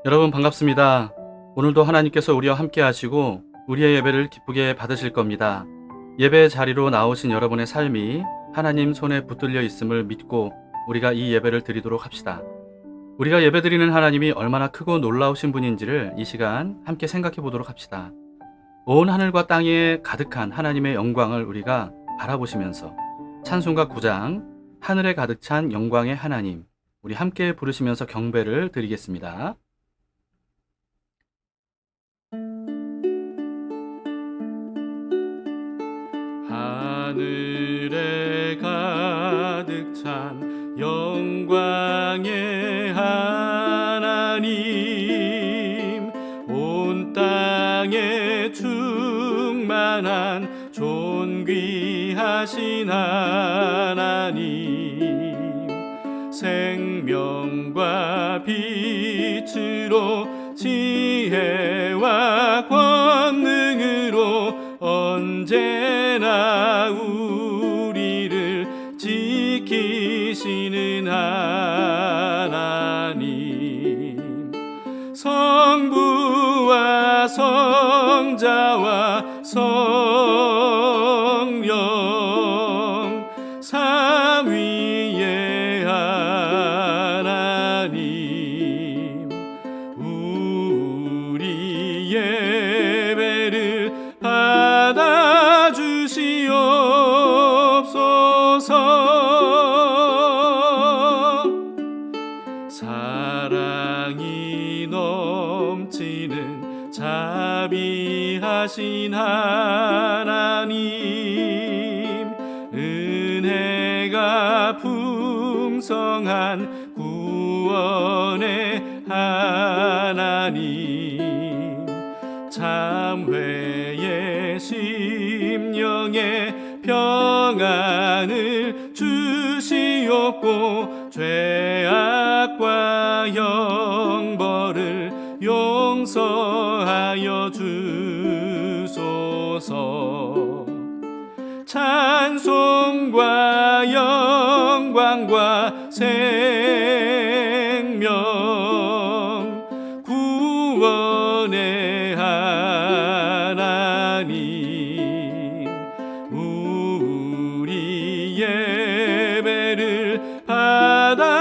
여러분 반갑습니다. 오늘도 하나님께서 우리와 함께 하시고 우리의 예배를 기쁘게 받으실 겁니다. 예배의 자리로 나오신 여러분의 삶이 하나님 손에 붙들려 있음을 믿고 우리가 이 예배를 드리도록 합시다. 우리가 예배드리는 하나님이 얼마나 크고 놀라우신 분인지를 이 시간 함께 생각해 보도록 합시다. 온 하늘과 땅에 가득한 하나님의 영광을 우리가 바라보시면서 찬송가 9장 하늘에 가득 찬 영광의 하나님, 우리 함께 부르시면서 경배를 드리겠습니다. 하늘에 가득 찬 영광의 하나님, 온 땅에 충만한 존귀하신 하나님, 생명과 빛으로 지혜와 권능으로 언제나 우리를 지키시는 하나님, 성부와 성자와 성령 삼위의 하나님, 우리 예배를 받아주시옵소서. 사랑이 넘치는 자비하신 하나님, 은혜가 풍성한 구원의 하나님, 참회의 심령에 평안을 주시옵고 죄악과 형벌을 용서하여 주소서. 찬송과 영광과 생명 구원의 하나님, 우리 예배를 받아주시옵소서.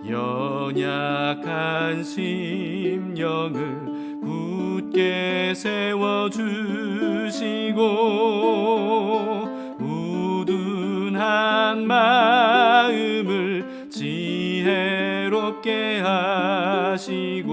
연약한 심령을 굳게 세워주시고 우둔한 마음을 지혜롭게 하시고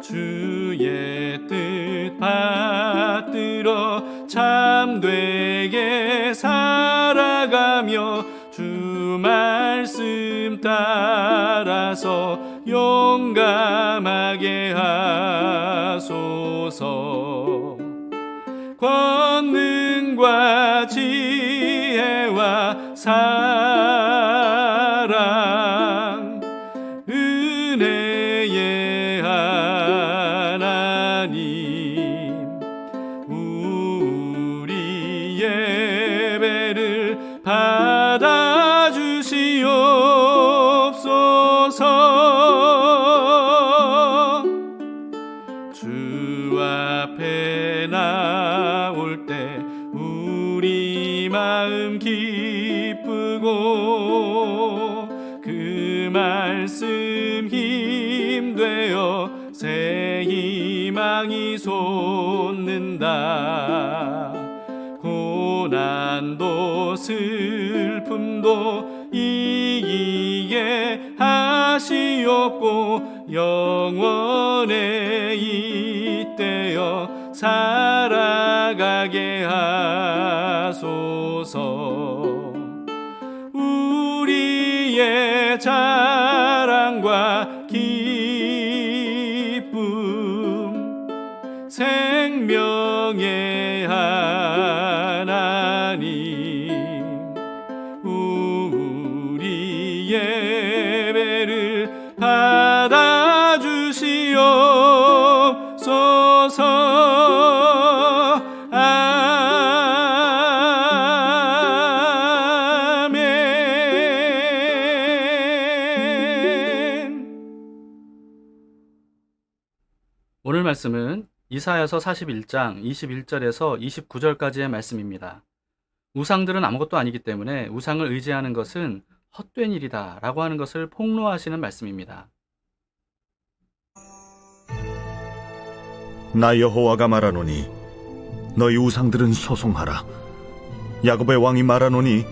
주의 뜻 받들어 참되게 살아가며 주 말씀 따라서 용감하게 하소서. 권능과 지혜와 사랑 은혜의 하나님, 우리 예배를 받아주시옵소서. 주 앞에 나올 때 우리 마음 기쁘고 그 말씀 힘되어 새 희망이 솟는다. 고난도 슬픔도 이기게 하시옵고 영원에 잇대어 살아가게 하소서. 우리의 자랑과 기쁨 생명의 하나님, 우리 예배를 받아주시옵소서. 말씀은 이사야서 41장 21절에서 29절까지의 말씀입니다. 우상들은 아무것도 아니기 때문에 우상을 의지하는 것은 헛된 일이다 라고 하는 것을 폭로하시는 말씀입니다. 나 여호와가 말하노니 너희 우상들은 소송하라. 야곱의 왕이 말하노니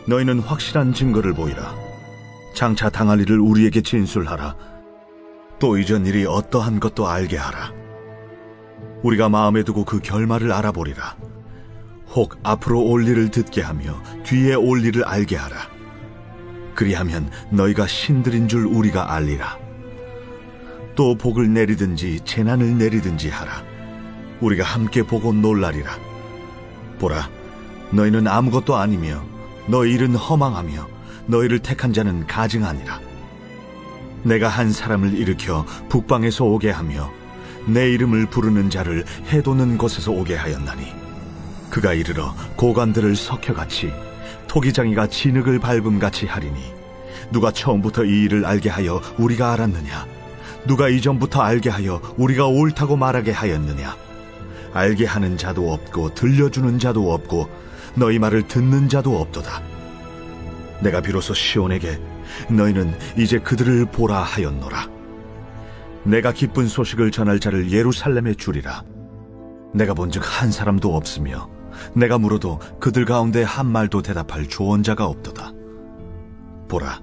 너희는 확실한 증거를 보이라. 장차 당할 일을 우리에게 진술하라. 또 이전 일이 어떠한 것도 알게 하라. 우리가 마음에 두고 그 결말을 알아보리라. 혹 앞으로 올 일을 듣게 하며 뒤에 올 일을 알게 하라. 그리하면 너희가 신들인 줄 우리가 알리라. 또 복을 내리든지 재난을 내리든지 하라. 우리가 함께 보고 놀라리라. 보라, 너희는 아무것도 아니며 너희 일은 허망하며 너희를 택한 자는 가증하니라. 내가 한 사람을 일으켜 북방에서 오게 하며 내 이름을 부르는 자를 해도는 곳에서 오게 하였나니 그가 이르러 고관들을 석혀같이 토기장이가 진흙을 밟음같이 하리니 누가 처음부터 이 일을 알게 하여 우리가 알았느냐? 누가 이전부터 알게 하여 우리가 옳다고 말하게 하였느냐? 알게 하는 자도 없고 들려주는 자도 없고 너희 말을 듣는 자도 없도다. 내가 비로소 시온에게 너희는 이제 그들을 보라 하였노라. 내가 기쁜 소식을 전할 자를 예루살렘에 주리라. 내가 본즉 한 사람도 없으며 내가 물어도 그들 가운데 한 말도 대답할 조언자가 없도다. 보라,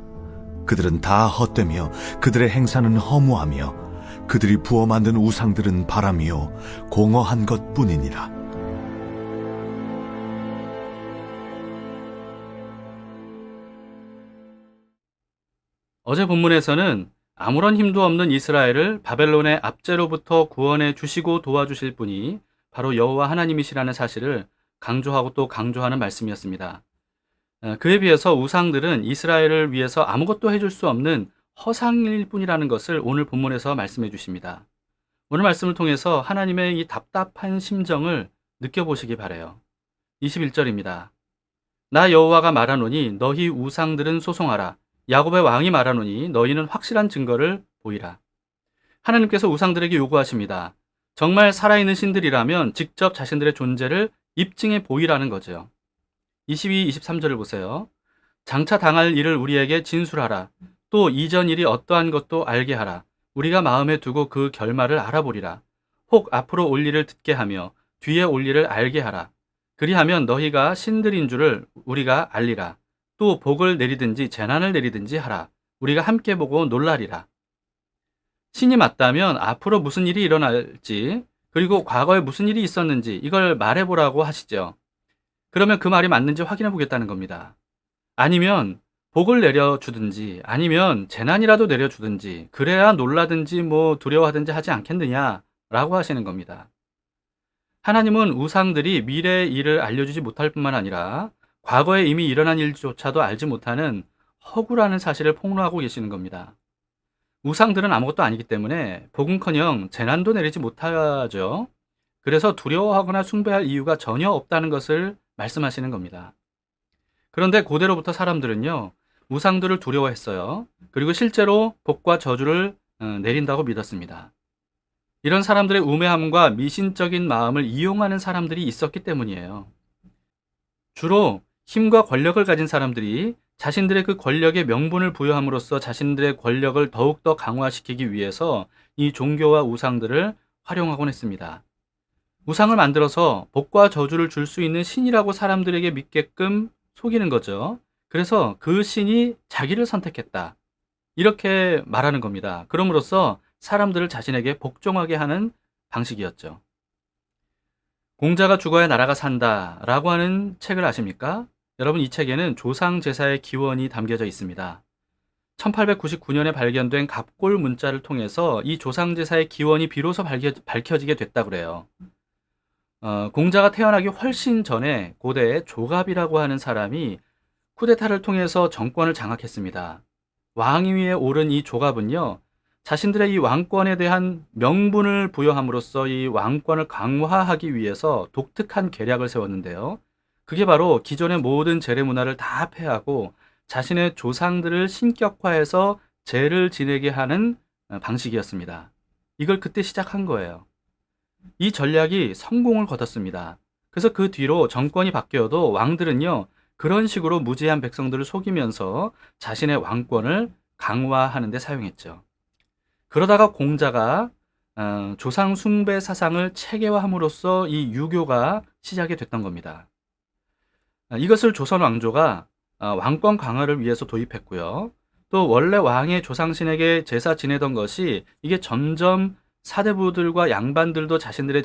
그들은 다 헛되며 그들의 행사는 허무하며 그들이 부어 만든 우상들은 바람이요 공허한 것뿐이니라. 어제 본문에서는 아무런 힘도 없는 이스라엘을 바벨론의 압제로부터 구원해 주시고 도와주실 분이 바로 여호와 하나님이시라는 사실을 강조하고 또 강조하는 말씀이었습니다. 그에 비해서 우상들은 이스라엘을 위해서 아무것도 해줄 수 없는 허상일 뿐이라는 것을 오늘 본문에서 말씀해 주십니다. 오늘 말씀을 통해서 하나님의 이 답답한 심정을 느껴보시기 바라요. 21절입니다. 나 여호와가 말하노니 너희 우상들은 소송하라. 야곱의 왕이 말하노니 너희는 확실한 증거를 보이라. 하나님께서 우상들에게 요구하십니다. 정말 살아있는 신들이라면 직접 자신들의 존재를 입증해 보이라는 거죠. 22, 23절을 보세요. 장차 당할 일을 우리에게 진술하라. 또 이전 일이 어떠한 것도 알게 하라. 우리가 마음에 두고 그 결말을 알아보리라. 혹 앞으로 올 일을 듣게 하며 뒤에 올 일을 알게 하라. 그리하면 너희가 신들인 줄을 우리가 알리라. 또 복을 내리든지 재난을 내리든지 하라. 우리가 함께 보고 놀라리라. 신이 맞다면 앞으로 무슨 일이 일어날지 그리고 과거에 무슨 일이 있었는지 이걸 말해보라고 하시죠. 그러면 그 말이 맞는지 확인해 보겠다는 겁니다. 아니면 복을 내려주든지 아니면 재난이라도 내려주든지 그래야 놀라든지 두려워하든지 하지 않겠느냐라고 하시는 겁니다. 하나님은 우상들이 미래의 일을 알려주지 못할 뿐만 아니라 과거에 이미 일어난 일조차도 알지 못하는 허구라는 사실을 폭로하고 계시는 겁니다. 우상들은 아무것도 아니기 때문에 복은커녕 재난도 내리지 못하죠. 그래서 두려워하거나 숭배할 이유가 전혀 없다는 것을 말씀하시는 겁니다. 그런데 고대로부터 사람들은요, 우상들을 두려워했어요. 그리고 실제로 복과 저주를 내린다고 믿었습니다. 이런 사람들의 우매함과 미신적인 마음을 이용하는 사람들이 있었기 때문이에요. 주로 힘과 권력을 가진 사람들이 자신들의 그 권력에 명분을 부여함으로써 자신들의 권력을 더욱더 강화시키기 위해서 이 종교와 우상들을 활용하곤 했습니다. 우상을 만들어서 복과 저주를 줄 수 있는 신이라고 사람들에게 믿게끔 속이는 거죠. 그래서 그 신이 자기를 선택했다. 이렇게 말하는 겁니다. 그럼으로써 사람들을 자신에게 복종하게 하는 방식이었죠. 공자가 죽어야 나라가 산다 라고 하는 책을 아십니까? 여러분, 이 책에는 조상 제사의 기원이 담겨져 있습니다. 1899년에 발견된 갑골 문자를 통해서 이 조상 제사의 기원이 비로소 밝혀지게 됐다 그래요. 공자가 태어나기 훨씬 전에 고대에 조갑이라고 하는 사람이 쿠데타를 통해서 정권을 장악했습니다. 왕위에 오른 이 조갑은요, 자신들의 이 왕권에 대한 명분을 부여함으로써 이 왕권을 강화하기 위해서 독특한 계략을 세웠는데요. 그게 바로 기존의 모든 제례 문화를 다 폐하고 자신의 조상들을 신격화해서 제를 지내게 하는 방식이었습니다. 이걸 그때 시작한 거예요. 이 전략이 성공을 거뒀습니다. 그래서 그 뒤로 정권이 바뀌어도 왕들은요, 그런 식으로 무지한 백성들을 속이면서 자신의 왕권을 강화하는 데 사용했죠. 그러다가 공자가 조상 숭배 사상을 체계화함으로써 이 유교가 시작이 됐던 겁니다. 이것을 조선 왕조가 왕권 강화를 위해서 도입했고요. 또 원래 왕의 조상신에게 제사 지내던 것이 이게 점점 사대부들과 양반들도 자신들의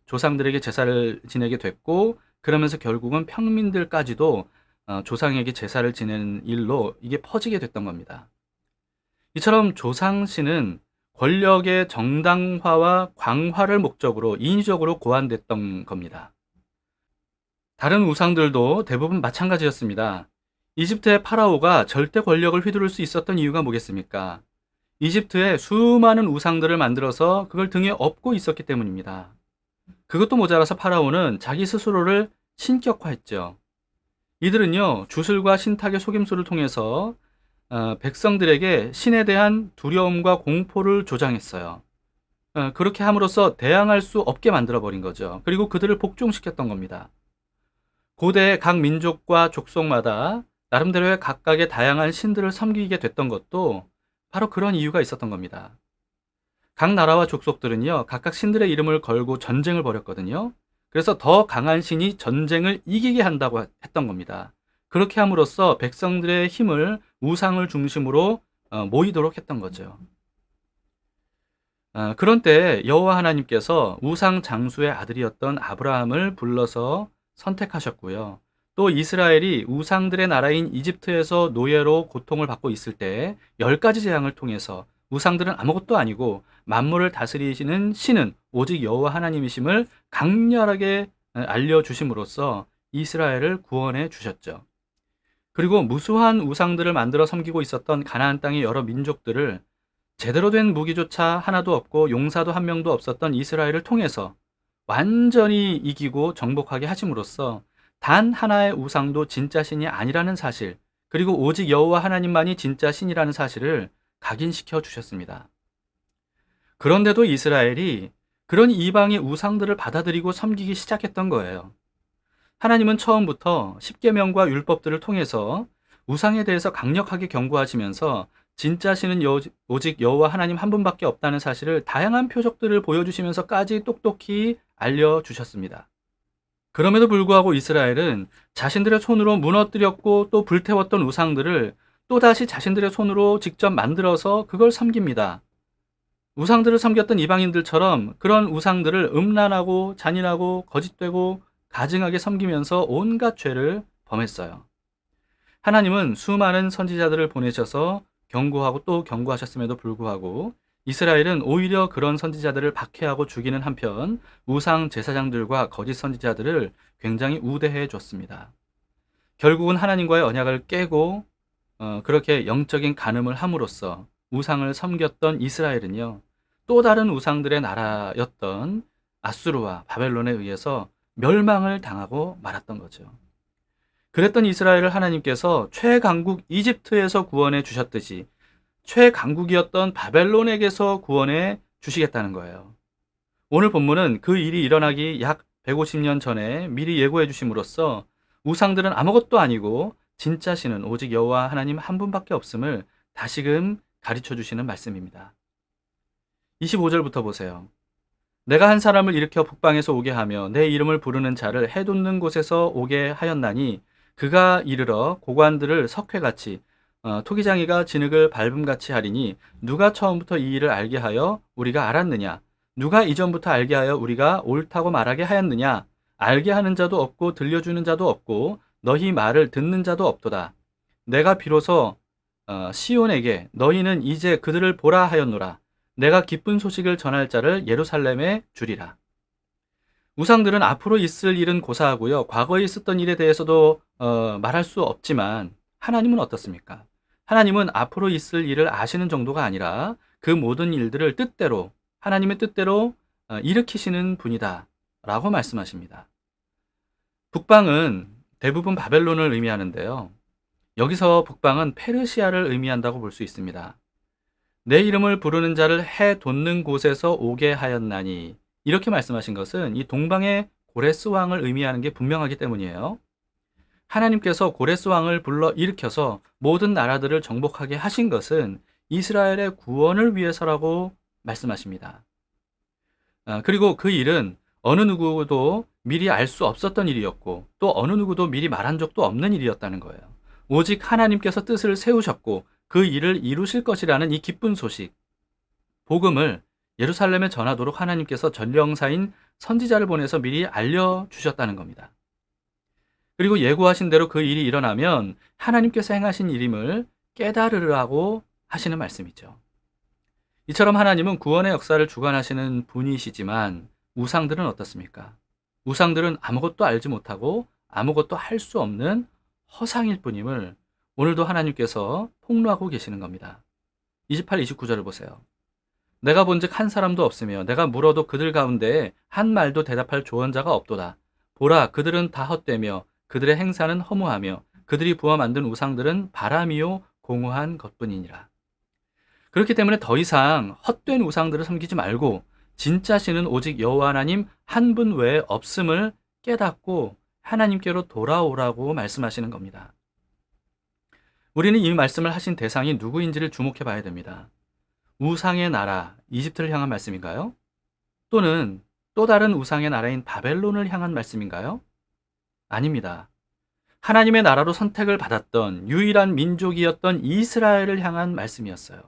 조상들에게 제사를 지내게 됐고, 그러면서 결국은 평민들까지도 조상에게 제사를 지내는 일로 이게 퍼지게 됐던 겁니다. 이처럼 조상신은 권력의 정당화와 광화를 목적으로 인위적으로 고안됐던 겁니다. 다른 우상들도 대부분 마찬가지였습니다. 이집트의 파라오가 절대 권력을 휘두를 수 있었던 이유가 뭐겠습니까? 이집트에 수많은 우상들을 만들어서 그걸 등에 업고 있었기 때문입니다. 그것도 모자라서 파라오는 자기 스스로를 신격화했죠. 이들은요, 주술과 신탁의 속임수를 통해서 백성들에게 신에 대한 두려움과 공포를 조장했어요. 그렇게 함으로써 대항할 수 없게 만들어버린 거죠. 그리고 그들을 복종시켰던 겁니다. 고대 각 민족과 족속마다 나름대로의 각각의 다양한 신들을 섬기게 됐던 것도 바로 그런 이유가 있었던 겁니다. 각 나라와 족속들은요, 각각 신들의 이름을 걸고 전쟁을 벌였거든요. 그래서 더 강한 신이 전쟁을 이기게 한다고 했던 겁니다. 그렇게 함으로써 백성들의 힘을 우상을 중심으로 모이도록 했던 거죠. 그런 때 여호와 하나님께서 우상 장수의 아들이었던 아브라함을 불러서 선택하셨고요. 또 이스라엘이 우상들의 나라인 이집트에서 노예로 고통을 받고 있을 때 10가지 재앙을 통해서 우상들은 아무것도 아니고 만물을 다스리시는 신은 오직 여호와 하나님이심을 강렬하게 알려주심으로써 이스라엘을 구원해 주셨죠. 그리고 무수한 우상들을 만들어 섬기고 있었던 가나안 땅의 여러 민족들을 제대로 된 무기조차 하나도 없고 용사도 한 명도 없었던 이스라엘을 통해서 완전히 이기고 정복하게 하심으로써 단 하나의 우상도 진짜 신이 아니라는 사실, 그리고 오직 여호와 하나님만이 진짜 신이라는 사실을 각인시켜 주셨습니다. 그런데도 이스라엘이 그런 이방의 우상들을 받아들이고 섬기기 시작했던 거예요. 하나님은 처음부터 십계명과 율법들을 통해서 우상에 대해서 강력하게 경고하시면서 진짜 신은 오직 여호와 하나님 한 분밖에 없다는 사실을 다양한 표적들을 보여주시면서까지 똑똑히 알려주셨습니다. 그럼에도 불구하고 이스라엘은 자신들의 손으로 무너뜨렸고 또 불태웠던 우상들을 또다시 자신들의 손으로 직접 만들어서 그걸 섬깁니다. 우상들을 섬겼던 이방인들처럼 그런 우상들을 음란하고 잔인하고 거짓되고 가증하게 섬기면서 온갖 죄를 범했어요. 하나님은 수많은 선지자들을 보내셔서 경고하고 또 경고하셨음에도 불구하고 이스라엘은 오히려 그런 선지자들을 박해하고 죽이는 한편 우상 제사장들과 거짓 선지자들을 굉장히 우대해 줬습니다. 결국은 하나님과의 언약을 깨고 그렇게 영적인 간음을 함으로써 우상을 섬겼던 이스라엘은요, 또 다른 우상들의 나라였던 아수르와 바벨론에 의해서 멸망을 당하고 말았던 거죠. 그랬던 이스라엘을 하나님께서 최강국 이집트에서 구원해 주셨듯이 최강국이었던 바벨론에게서 구원해 주시겠다는 거예요. 오늘 본문은 그 일이 일어나기 약 150년 전에 미리 예고해 주심으로써 우상들은 아무것도 아니고 진짜 신은 오직 여호와 하나님 한 분밖에 없음을 다시금 가르쳐 주시는 말씀입니다. 25절부터 보세요. 내가 한 사람을 일으켜 북방에서 오게 하며 내 이름을 부르는 자를 해돋는 곳에서 오게 하였나니 그가 이르러 고관들을 석회같이 토기장이가 진흙을 밟음같이 하리니 누가 처음부터 이 일을 알게 하여 우리가 알았느냐? 누가 이전부터 알게 하여 우리가 옳다고 말하게 하였느냐? 알게 하는 자도 없고 들려주는 자도 없고 너희 말을 듣는 자도 없도다. 내가 비로소 시온에게 너희는 이제 그들을 보라 하였노라. 내가 기쁜 소식을 전할 자를 예루살렘에 주리라. 우상들은 앞으로 있을 일은 고사하고요. 과거에 있었던 일에 대해서도 말할 수 없지만 하나님은 어떻습니까? 하나님은 앞으로 있을 일을 아시는 정도가 아니라 그 모든 일들을 뜻대로 하나님의 뜻대로 일으키시는 분이다 라고 말씀하십니다. 북방은 대부분 바벨론을 의미하는데요. 여기서 북방은 페르시아를 의미한다고 볼 수 있습니다. 내 이름을 부르는 자를 해 돋는 곳에서 오게 하였나니 이렇게 말씀하신 것은 이 동방의 고레스 왕을 의미하는 게 분명하기 때문이에요. 하나님께서 고레스 왕을 불러 일으켜서 모든 나라들을 정복하게 하신 것은 이스라엘의 구원을 위해서라고 말씀하십니다. 그리고 그 일은 어느 누구도 미리 알 수 없었던 일이었고 또 어느 누구도 미리 말한 적도 없는 일이었다는 거예요. 오직 하나님께서 뜻을 세우셨고 그 일을 이루실 것이라는 이 기쁜 소식, 복음을 예루살렘에 전하도록 하나님께서 전령사인 선지자를 보내서 미리 알려주셨다는 겁니다. 그리고 예고하신 대로 그 일이 일어나면 하나님께서 행하신 일임을 깨달으라고 하시는 말씀이죠. 이처럼 하나님은 구원의 역사를 주관하시는 분이시지만 우상들은 어떻습니까? 우상들은 아무것도 알지 못하고 아무것도 할 수 없는 허상일 뿐임을 오늘도 하나님께서 폭로하고 계시는 겁니다. 28, 29절을 보세요. 내가 본즉 한 사람도 없으며 내가 물어도 그들 가운데 한 말도 대답할 조언자가 없도다. 보라, 그들은 다 헛되며 그들의 행사는 허무하며 그들이 부어 만든 우상들은 바람이요 공허한 것뿐이니라. 그렇기 때문에 더 이상 헛된 우상들을 섬기지 말고 진짜 신은 오직 여호와 하나님 한 분 외에 없음을 깨닫고 하나님께로 돌아오라고 말씀하시는 겁니다. 우리는 이 말씀을 하신 대상이 누구인지를 주목해 봐야 됩니다. 우상의 나라, 이집트를 향한 말씀인가요? 또는 또 다른 우상의 나라인 바벨론을 향한 말씀인가요? 아닙니다. 하나님의 나라로 선택을 받았던 유일한 민족이었던 이스라엘을 향한 말씀이었어요.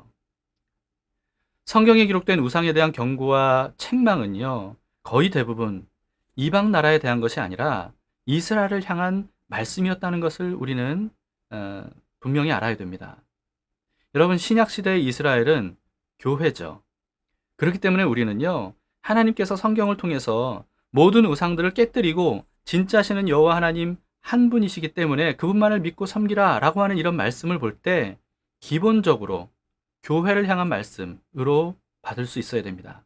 성경에 기록된 우상에 대한 경고와 책망은요, 거의 대부분 이방 나라에 대한 것이 아니라 이스라엘을 향한 말씀이었다는 것을 우리는 분명히 알아야 됩니다. 여러분, 신약 시대의 이스라엘은 교회죠. 그렇기 때문에 우리는요, 하나님께서 성경을 통해서 모든 우상들을 깨뜨리고 진짜 신은 여호와 하나님 한 분이시기 때문에 그분만을 믿고 섬기라 라고 하는 이런 말씀을 볼 때 기본적으로 교회를 향한 말씀으로 받을 수 있어야 됩니다.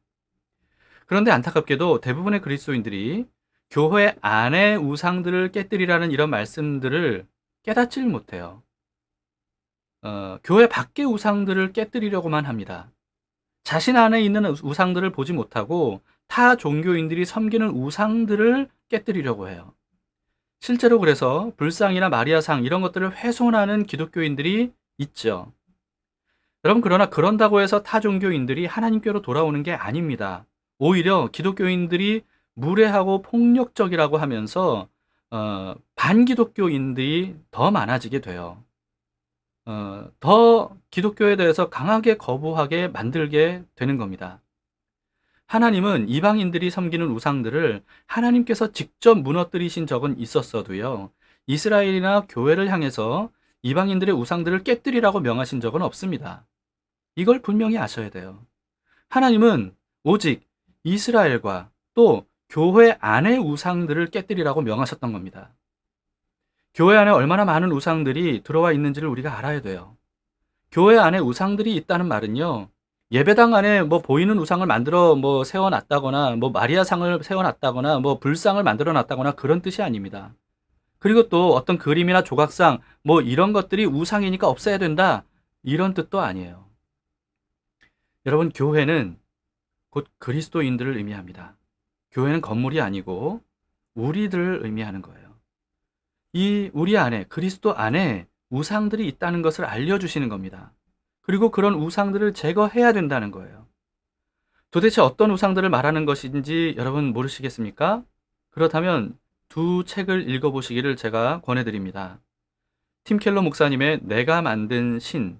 그런데 안타깝게도 대부분의 그리스도인들이 교회 안의 우상들을 깨뜨리라는 이런 말씀들을 깨닫지를 못해요. 교회 밖의 우상들을 깨뜨리려고만 합니다. 자신 안에 있는 우상들을 보지 못하고 타 종교인들이 섬기는 우상들을 깨뜨리려고 해요. 실제로 그래서 불상이나 마리아상 이런 것들을 훼손하는 기독교인들이 있죠. 여러분, 그러나 그런다고 해서 타 종교인들이 하나님께로 돌아오는 게 아닙니다. 오히려 기독교인들이 무례하고 폭력적이라고 하면서 반기독교인들이 더 많아지게 돼요. 더 기독교에 대해서 강하게 거부하게 만들게 되는 겁니다. 하나님은 이방인들이 섬기는 우상들을 하나님께서 직접 무너뜨리신 적은 있었어도요, 이스라엘이나 교회를 향해서 이방인들의 우상들을 깨뜨리라고 명하신 적은 없습니다. 이걸 분명히 아셔야 돼요. 하나님은 오직 이스라엘과 또 교회 안의 우상들을 깨뜨리라고 명하셨던 겁니다. 교회 안에 얼마나 많은 우상들이 들어와 있는지를 우리가 알아야 돼요. 교회 안에 우상들이 있다는 말은요, 예배당 안에 뭐 보이는 우상을 만들어 세워놨다거나 마리아상을 세워놨다거나 불상을 만들어 놨다거나 그런 뜻이 아닙니다. 그리고 또 어떤 그림이나 조각상 이런 것들이 우상이니까 없애야 된다, 이런 뜻도 아니에요. 여러분, 교회는 곧 그리스도인들을 의미합니다. 교회는 건물이 아니고 우리들을 의미하는 거예요. 이 우리 안에, 그리스도 안에 우상들이 있다는 것을 알려주시는 겁니다. 그리고 그런 우상들을 제거해야 된다는 거예요. 도대체 어떤 우상들을 말하는 것인지 여러분 모르시겠습니까? 그렇다면 두 책을 읽어보시기를 제가 권해드립니다. 팀 켈러 목사님의 내가 만든 신,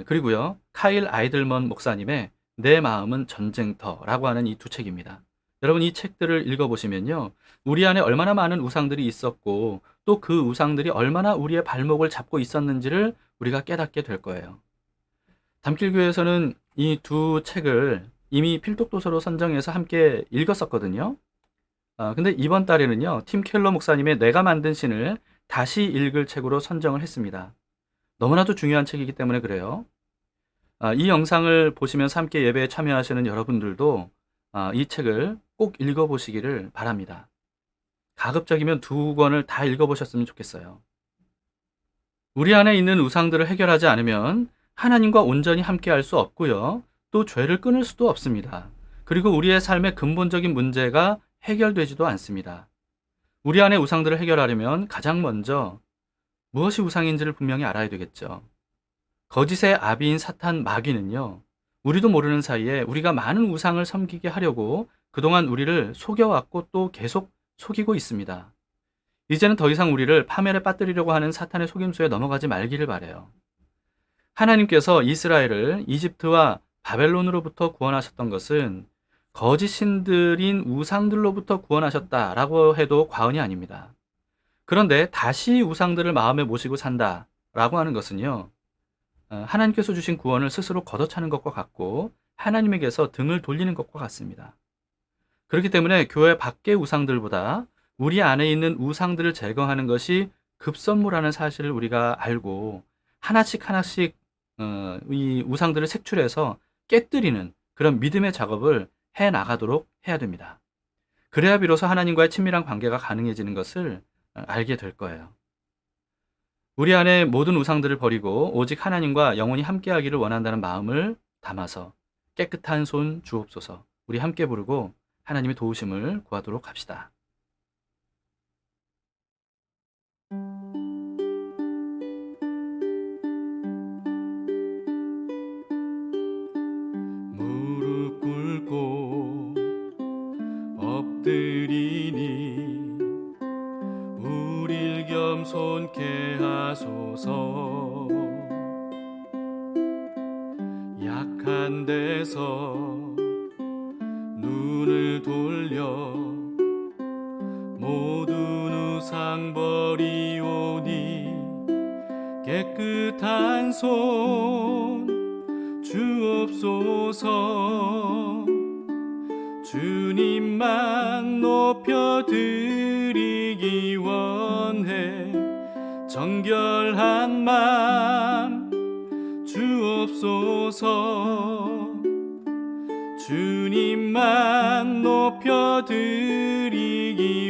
그리고요 카일 아이들먼 목사님의 내 마음은 전쟁터라고 하는 이 두 책입니다. 여러분, 이 책들을 읽어보시면요, 우리 안에 얼마나 많은 우상들이 있었고 또 그 우상들이 얼마나 우리의 발목을 잡고 있었는지를 우리가 깨닫게 될 거예요. 담길교회에서는 이 두 책을 이미 필독도서로 선정해서 함께 읽었었거든요. 근데 이번 달에는요, 팀 켈러 목사님의 내가 만든 신을 다시 읽을 책으로 선정을 했습니다. 너무나도 중요한 책이기 때문에 그래요. 이 영상을 보시면서 함께 예배에 참여하시는 여러분들도 이 책을 꼭 읽어보시기를 바랍니다. 가급적이면 두 권을 다 읽어보셨으면 좋겠어요. 우리 안에 있는 우상들을 해결하지 않으면 하나님과 온전히 함께 할 수 없고요, 또 죄를 끊을 수도 없습니다. 그리고 우리의 삶의 근본적인 문제가 해결되지도 않습니다. 우리 안의 우상들을 해결하려면 가장 먼저 무엇이 우상인지를 분명히 알아야 되겠죠. 거짓의 아비인 사탄 마귀는요, 우리도 모르는 사이에 우리가 많은 우상을 섬기게 하려고 그동안 우리를 속여왔고 또 계속 속이고 있습니다. 이제는 더 이상 우리를 파멸에 빠뜨리려고 하는 사탄의 속임수에 넘어가지 말기를 바라요. 하나님께서 이스라엘을 이집트와 바벨론으로부터 구원하셨던 것은 거짓 신들인 우상들로부터 구원하셨다라고 해도 과언이 아닙니다. 그런데 다시 우상들을 마음에 모시고 산다라고 하는 것은요, 하나님께서 주신 구원을 스스로 걷어차는 것과 같고 하나님에게서 등을 돌리는 것과 같습니다. 그렇기 때문에 교회 밖의 우상들보다 우리 안에 있는 우상들을 제거하는 것이 급선무라는 사실을 우리가 알고 하나씩 하나씩 이 우상들을 색출해서 깨뜨리는 그런 믿음의 작업을 해 나가도록 해야 됩니다. 그래야 비로소 하나님과의 친밀한 관계가 가능해지는 것을 알게 될 거예요. 우리 안에 모든 우상들을 버리고 오직 하나님과 영원히 함께하기를 원한다는 마음을 담아서 깨끗한 손 주옵소서. 우리 함께 부르고 하나님의 도우심을 구하도록 합시다. 무릎 꿇고 엎드리니 우릴 겸손케 하소서. 약한 데서 눈을 돌려 모든 우상 버리오니 깨끗한 손 주옵소서. 주님만 높여드리기 원해 정결한 맘 주옵소서. 주님만 높여드리기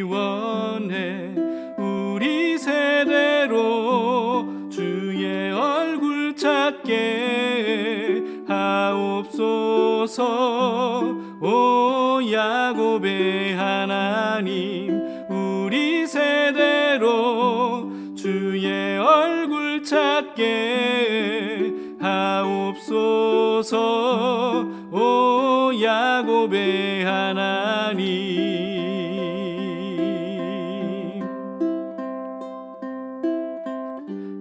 원해 우리 세대로 주의 얼굴 찾게 하옵소서. 오 야곱의 하나님 우리 세대로 주의 얼굴 찾게 하옵소서. 오 야곱의 하나님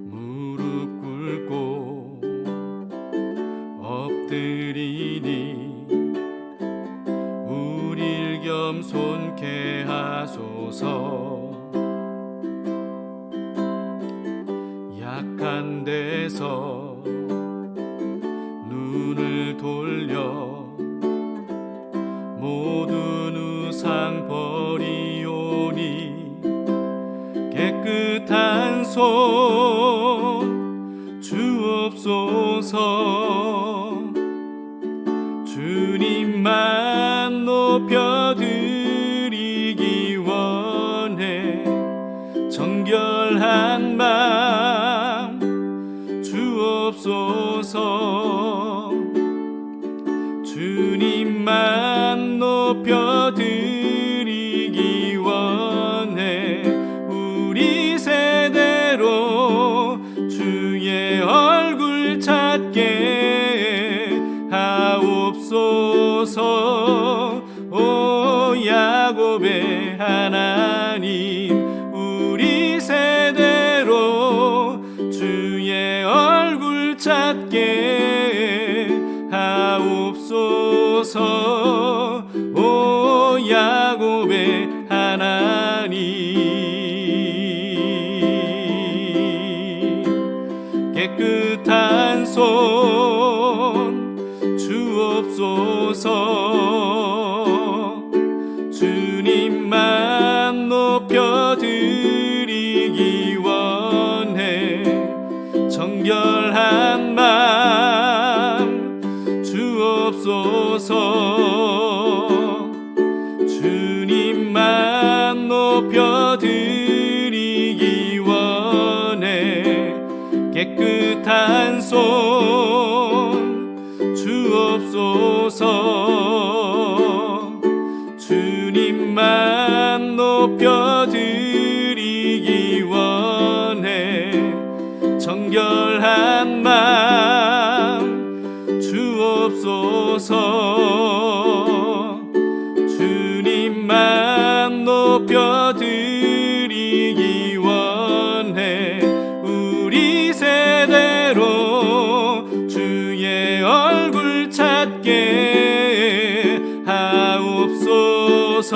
무릎 꿇고 엎드리니 우릴 겸손케 하소서. 약한 데서 눈을 돌려 모든 우상 버리오니 깨끗한 손 주옵소서. 주님만 높여드리기 원해 정결한 맘 주옵소서. 주님만 높여드리기 원해 우리 세대로 주의 얼굴 찾게 하옵소서. 오 야곱의 하나님 우리 세대로 주의 얼굴 찾게 하옵소서. 오 야곱의 하나님 깨끗한 손 주옵소서. 주님만 높여드리기 원해 정결한 맘 주옵소서. 주님만 높여드리기 원해 깨끗한 손 주옵소서. 주님만 높여드리기 원해. 정결한 마음 주옵소서. 주님만 높여드리기 원해. 우리 세대로 주의 얼굴 찾게 하옵소서.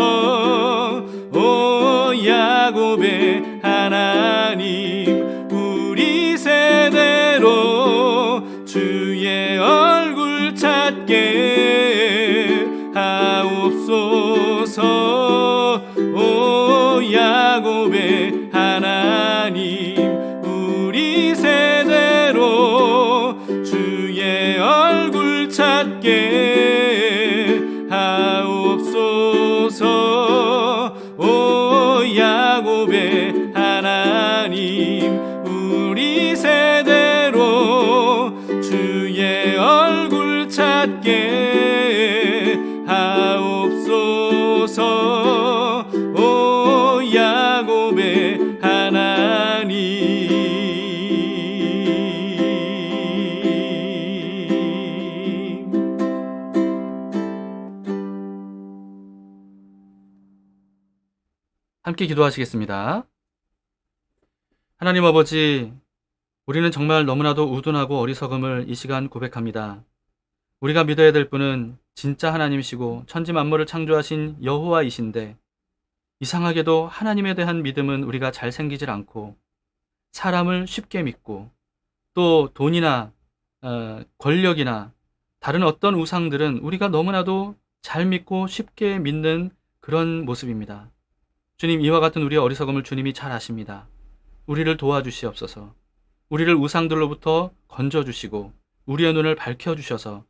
오 야곱의 하나님, 우리 세대로 주의 얼굴 찾게 하옵소서. 오 야곱의 하나님, 우리 세대로 주의 얼굴 찾게 하옵소서. 오 야곱의 하나님, 우리 세대로 주의 얼굴 찾게 하옵소서. 오 야곱의 하나님. 함께 기도하시겠습니다. 하나님 아버지, 우리는 정말 너무나도 우둔하고 어리석음을 이 시간 고백합니다. 우리가 믿어야 될 분은 진짜 하나님이시고 천지 만물을 창조하신 여호와이신데, 이상하게도 하나님에 대한 믿음은 우리가 잘 생기질 않고 사람을 쉽게 믿고, 또 돈이나 권력이나 다른 어떤 우상들은 우리가 너무나도 잘 믿고 쉽게 믿는 그런 모습입니다. 주님, 이와 같은 우리의 어리석음을 주님이 잘 아십니다. 우리를 도와주시옵소서. 우리를 우상들로부터 건져주시고 우리의 눈을 밝혀주셔서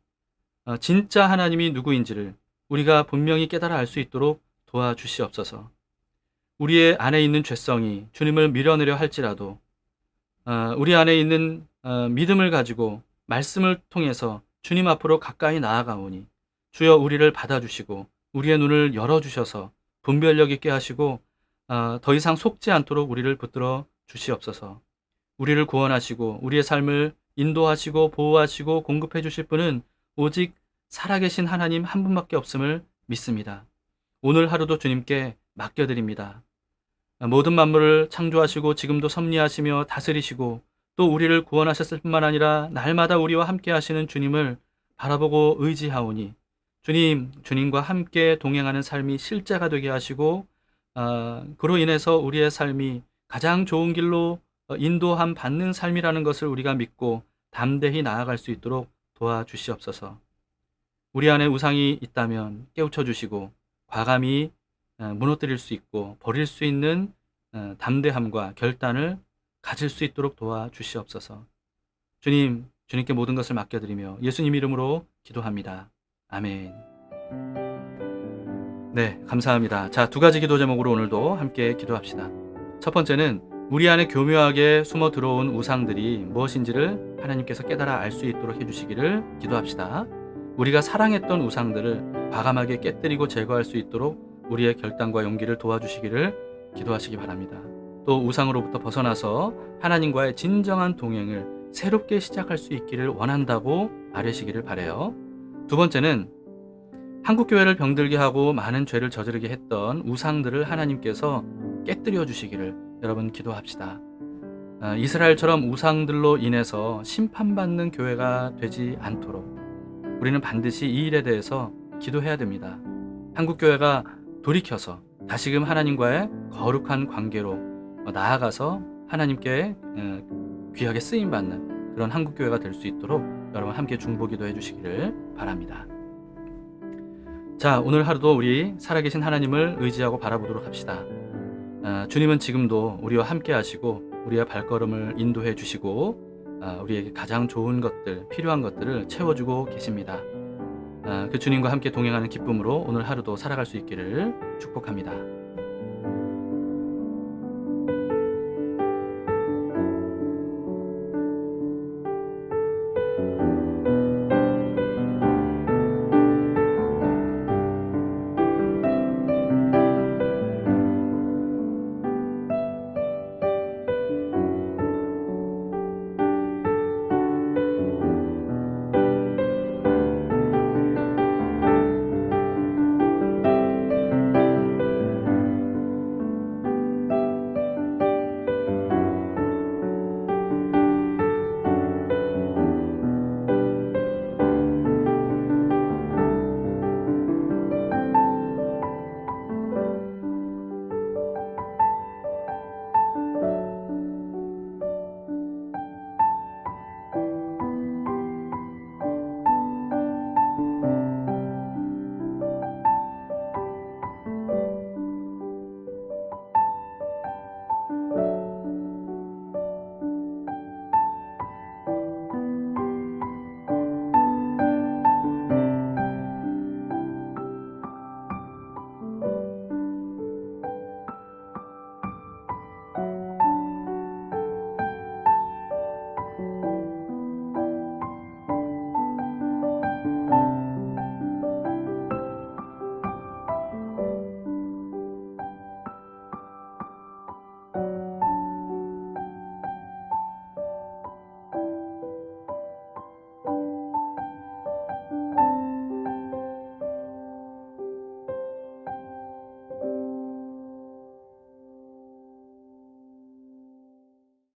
진짜 하나님이 누구인지를 우리가 분명히 깨달아 알 수 있도록 도와주시옵소서. 우리의 안에 있는 죄성이 주님을 밀어내려 할지라도 우리 안에 있는 믿음을 가지고 말씀을 통해서 주님 앞으로 가까이 나아가오니, 주여 우리를 받아주시고 우리의 눈을 열어주셔서 분별력 있게 하시고 더 이상 속지 않도록 우리를 붙들어 주시옵소서. 우리를 구원하시고 우리의 삶을 인도하시고 보호하시고 공급해 주실 분은 오직 살아계신 하나님 한 분밖에 없음을 믿습니다. 오늘 하루도 주님께 맡겨드립니다. 모든 만물을 창조하시고 지금도 섭리하시며 다스리시고 또 우리를 구원하셨을 뿐만 아니라 날마다 우리와 함께 하시는 주님을 바라보고 의지하오니, 주님과 함께 동행하는 삶이 실제가 되게 하시고 그로 인해서 우리의 삶이 가장 좋은 길로 인도함 받는 삶이라는 것을 우리가 믿고 담대히 나아갈 수 있도록 도와주시옵소서. 우리 안에 우상이 있다면 깨우쳐 주시고 과감히 무너뜨릴 수 있고 버릴 수 있는 담대함과 결단을 가질 수 있도록 도와주시옵소서. 주님께 모든 것을 맡겨드리며 예수님 이름으로 기도합니다. 아멘. 네, 감사합니다. 자, 2가지 기도 제목으로 오늘도 함께 기도합시다. 첫 번째는 우리 안에 교묘하게 숨어 들어온 우상들이 무엇인지를 하나님께서 깨달아 알 수 있도록 해주시기를 기도합시다. 우리가 사랑했던 우상들을 과감하게 깨뜨리고 제거할 수 있도록 우리의 결단과 용기를 도와주시기를 기도하시기 바랍니다. 또 우상으로부터 벗어나서 하나님과의 진정한 동행을 새롭게 시작할 수 있기를 원한다고 아뢰시기를 바라요. 두 번째는 한국교회를 병들게 하고 많은 죄를 저지르게 했던 우상들을 하나님께서 깨뜨려 주시기를 여러분 기도합시다. 이스라엘처럼 우상들로 인해서 심판받는 교회가 되지 않도록 우리는 반드시 이 일에 대해서 기도해야 됩니다. 한국교회가 돌이켜서 다시금 하나님과의 거룩한 관계로 나아가서 하나님께 귀하게 쓰임받는 그런 한국교회가 될 수 있도록 여러분 함께 중보기도 해주시기를 바랍니다. 자, 오늘 하루도 우리 살아계신 하나님을 의지하고 바라보도록 합시다. 주님은 지금도 우리와 함께 하시고 우리의 발걸음을 인도해 주시고 우리에게 가장 좋은 것들, 필요한 것들을 채워주고 계십니다. 그 주님과 함께 동행하는 기쁨으로 오늘 하루도 살아갈 수 있기를 축복합니다.